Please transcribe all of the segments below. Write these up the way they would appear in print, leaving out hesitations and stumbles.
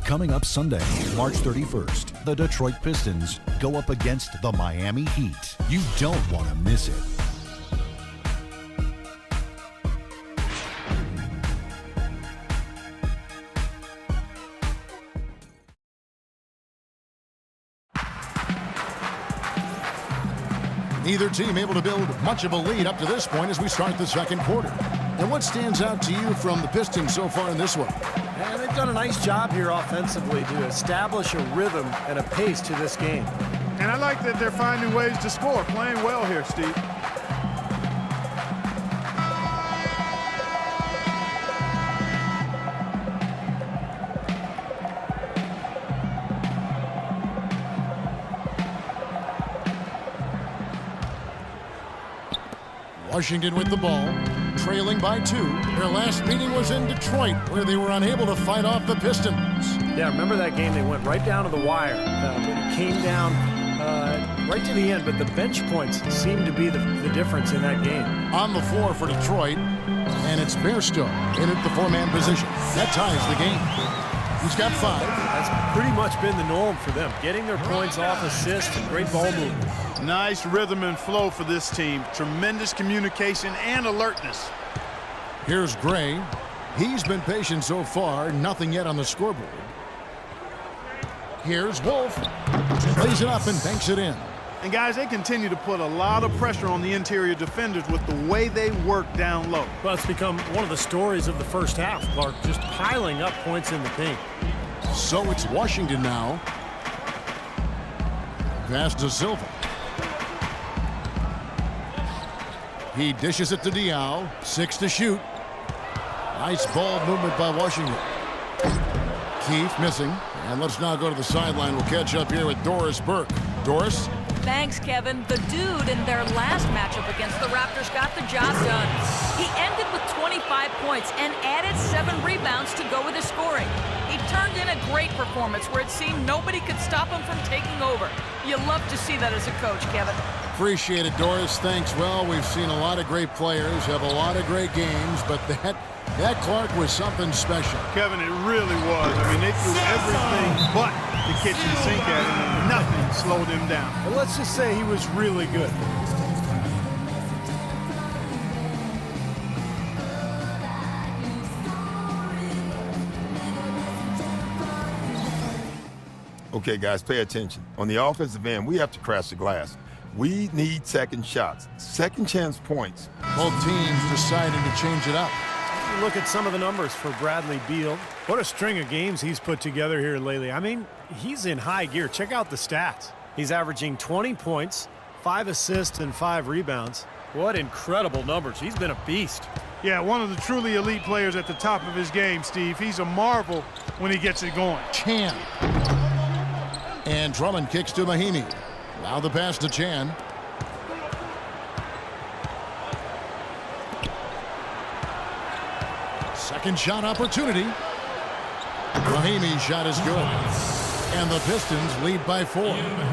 Coming up Sunday, March 31st, the Detroit Pistons go up against the Miami Heat. You don't want to miss it. Neither team able to build much of a lead up to this point as we start the second quarter. And what stands out to you from the Pistons so far in this one? And they've done a nice job here offensively to establish a rhythm and a pace to this game. And I like that they're finding ways to score, playing well here, Steve. Washington with the ball, trailing by 2. Their last meeting was in Detroit, where they were unable to fight off the Pistons. Yeah, remember that game? They went right down to the wire. It came down right to the end, but the bench points seemed to be the difference in that game. On the floor for Detroit, and it's Bairstow in at the 4-man position. That ties the game. He's got 5. That's pretty much been the norm for them, getting their points off assists and great ball movement. Nice rhythm and flow for this team. Tremendous communication and alertness. Here's Gray. He's been patient so far. Nothing yet on the scoreboard. Here's Wolf. Lays it up and banks it in. And guys, they continue to put a lot of pressure on the interior defenders with the way they work down low. Well, it's become one of the stories of the first half, Clark, just piling up points in the paint. So it's Washington now. Pass to Silva. He dishes it to Diaw. 6 to shoot. Nice ball movement by Washington. Keefe missing. And let's now go to the sideline. We'll catch up here with Doris Burke. Doris? Thanks, Kevin. The dude in their last matchup against the Raptors got the job done. He ended with 25 points and added 7 rebounds to go with his scoring. He turned in a great performance where it seemed nobody could stop him from taking over. You love to see that as a coach, Kevin. Appreciate it, Doris. Thanks. Well, we've seen a lot of great players have a lot of great games, but that Clark was something special. Kevin, it really was. I mean, they threw everything but the kitchen sink at him, and nothing slowed him down. Well, let's just say he was really good. Okay, guys, pay attention. On the offensive end, we have to crash the glass. We need second shots, second chance points. Both teams decided to change it up. Look at some of the numbers for Bradley Beal. What a string of games he's put together here lately. I mean, he's in high gear. Check out the stats. He's averaging 20 points, 5 assists, and 5 rebounds. What incredible numbers. He's been a beast. Yeah, one of the truly elite players at the top of his game, Steve. He's a marvel when he gets it going. Chan. And Drummond kicks to Mahinmi. Now the pass to Chan. Second shot opportunity. Mahinmi's shot is good. And the Pistons lead by 4.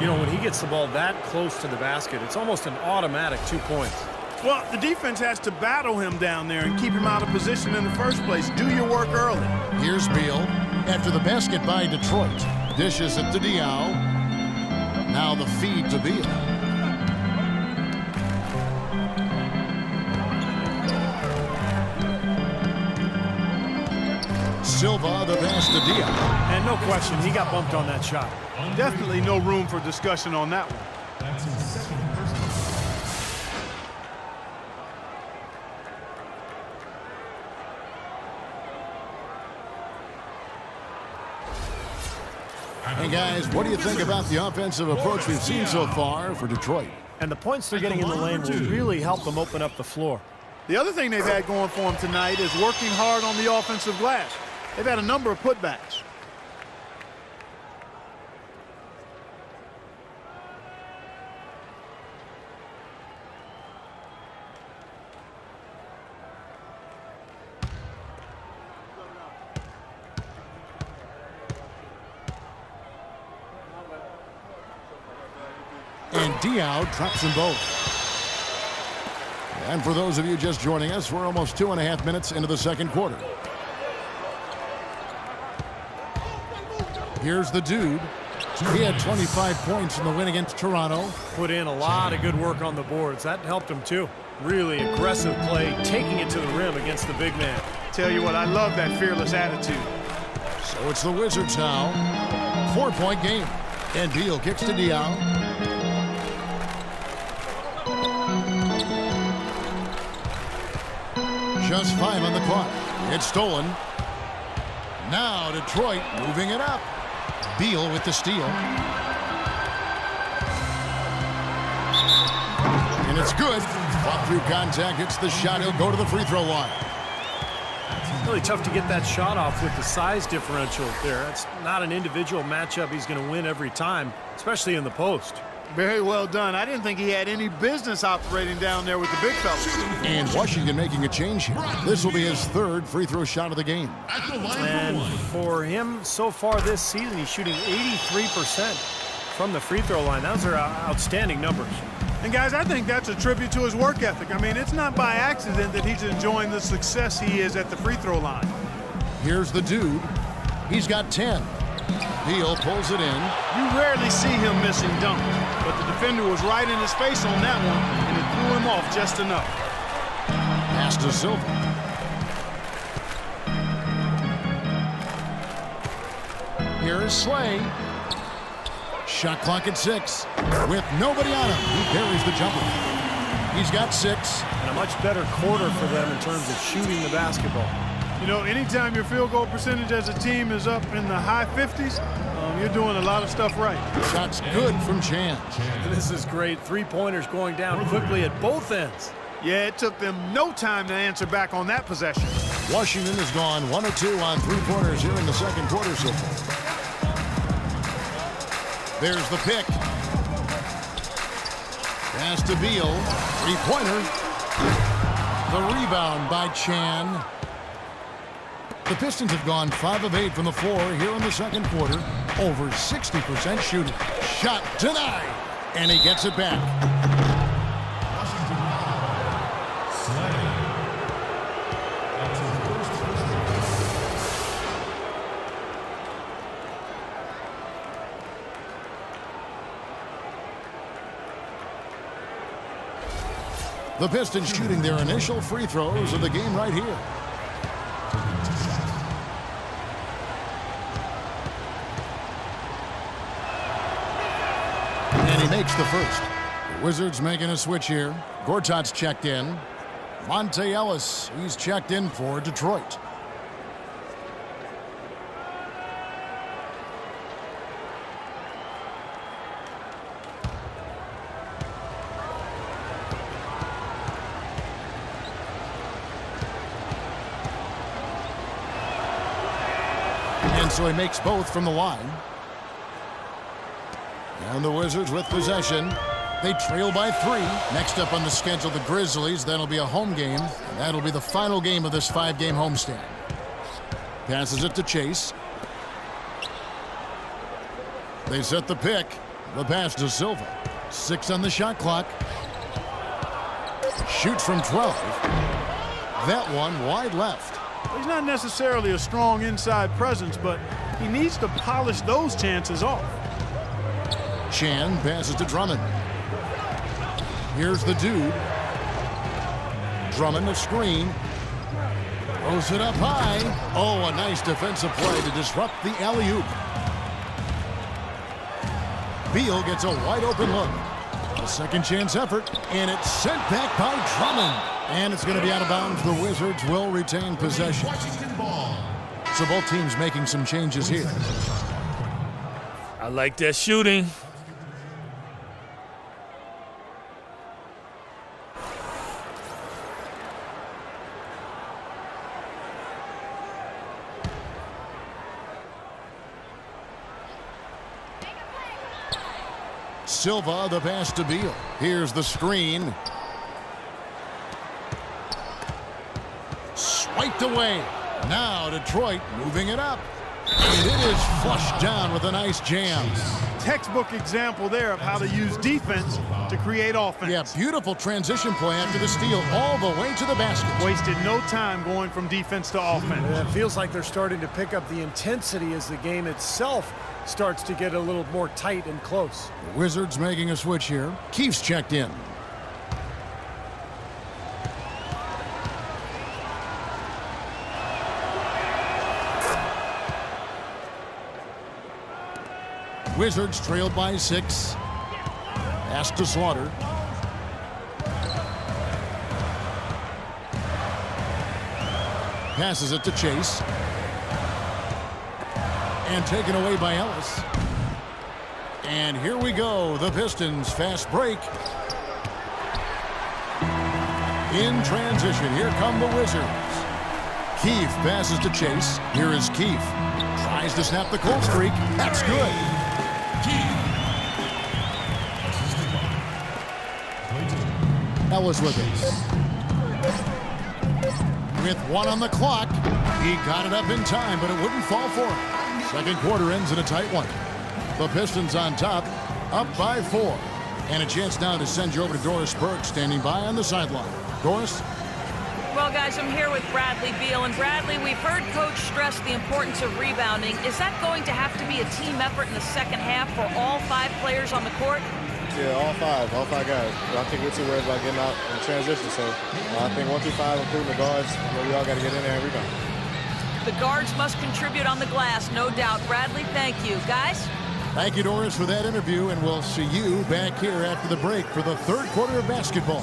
You know, when he gets the ball that close to the basket, it's almost an automatic 2 points. Well, the defense has to battle him down there and keep him out of position in the first place. Do your work early. Here's Beal. After the basket by Detroit. Dishes it to Diaw. Now the feed to Beal. Silva, the pass to Diaw. And no question, he got bumped on that shot. Definitely no room for discussion on that one. Hey guys, what do you think about the offensive approach we've seen so far for Detroit? And the points they're getting in the lane will really help them open up the floor. The other thing they've had going for them tonight is working hard on the offensive glass. They've had a number of putbacks. And Diaw drops them both. And for those of you just joining us, we're almost 2.5 minutes into the second quarter. Here's the dude. He had 25 points in the win against Toronto. Put in a lot of good work on the boards. That helped him too. Really aggressive play, taking it to the rim against the big man. Tell you what, I love that fearless attitude. So it's the Wizards now. 4-point game. And Beal kicks to Diaw. Just 5 on the clock. It's stolen. Now Detroit moving it up. Beal with the steal. And it's good. Fought through contact, hits the shot. He'll go to the free throw line. Really tough to get that shot off with the size differential there. It's not an individual matchup he's going to win every time, especially in the post. Very well done. I didn't think he had any business operating down there with the big fellas. And Washington making a change here. This will be his 3rd free throw shot of the game. And for him, so far this season, he's shooting 83% from the free throw line. Those are outstanding numbers. And guys, I think that's a tribute to his work ethic. I mean, it's not by accident that he's enjoying the success he is at the free throw line. Here's the dude. He's got 10. Beal pulls it in. You rarely see him missing dunks, but the defender was right in his face on that one, and it threw him off just enough. Pass to Silva. Here is Slay. Shot clock at 6. With nobody on him, he buries the jumper. He's got 6. And a much better quarter for them in terms of shooting the basketball. You know, anytime your field goal percentage as a team is up in the high 50s, you're doing a lot of stuff right. Shot's good from Chan. This is great. 3-pointers going down quickly at both ends. Yeah, it took them no time to answer back on that possession. Washington has gone 1 of 2 on 3-pointers here in the second quarter so far. There's the pick. Pass to Beal. 3-pointer. The rebound by Chan. The Pistons have gone 5 of 8 from the floor here in the second quarter. Over 60% shooting. Shot denied. And he gets it back. The Pistons shooting their initial free throws of the game right here. And he makes the first. The Wizards making a switch here. Gortat's checked in. Monte Ellis, he's checked in for Detroit. And so he makes both from the line. And the Wizards with possession. They trail by 3. Next up on the schedule, the Grizzlies. That'll be a home game. And that'll be the final game of this 5-game homestand. Passes it to Chase. They set the pick. The pass to Silva. 6 on the shot clock. Shoots from 12. That one wide left. He's not necessarily a strong inside presence, but he needs to polish those chances off. Chan passes to Drummond. Here's the dude. Drummond, the screen. Throws it up high. Oh, a nice defensive play to disrupt the alley-oop. Beal gets a wide-open look. A second chance effort, and it's sent back by Drummond. And it's going to be out of bounds. The Wizards will retain possession. So both teams making some changes here. I like that shooting. Silva, the pass to Beal. Here's the screen. Swiped away. Now Detroit moving it up. And it is flushed down with a nice jam. Textbook example there of how to use defense to create offense. Yeah, beautiful transition play after the steal all the way to the basket. Wasted no time going from defense to offense. And it feels like they're starting to pick up the intensity as the game itself starts to get a little more tight and close. The Wizards making a switch here. Keefe's checked in. Wizards trailed by 6. Pass to Slaughter. Passes it to Chase. And taken away by Ellis. And here we go. The Pistons fast break. In transition, here come the Wizards. Keefe passes to Chase. Here is Keefe. Tries to snap the cold streak. That's good. Ellis with it. With 1 on the clock. He got it up in time, but it wouldn't fall for him. Second quarter ends in a tight one. The Pistons on top, up by 4. And a chance now to send you over to Doris Burke, standing by on the sideline. Doris? Well, guys, I'm here with Bradley Beal. And Bradley, we've heard Coach stress the importance of rebounding. Is that going to have to be a team effort in the second half for all 5 players on the court? Yeah, all five guys. I think we're too worried about getting out in transition. So I think 1 through 5, including the guards, we all got to get in there and rebound. The guards must contribute on the glass, no doubt. Bradley, thank you. Guys? Thank you, Doris, for that interview, and we'll see you back here after the break for the third quarter of basketball.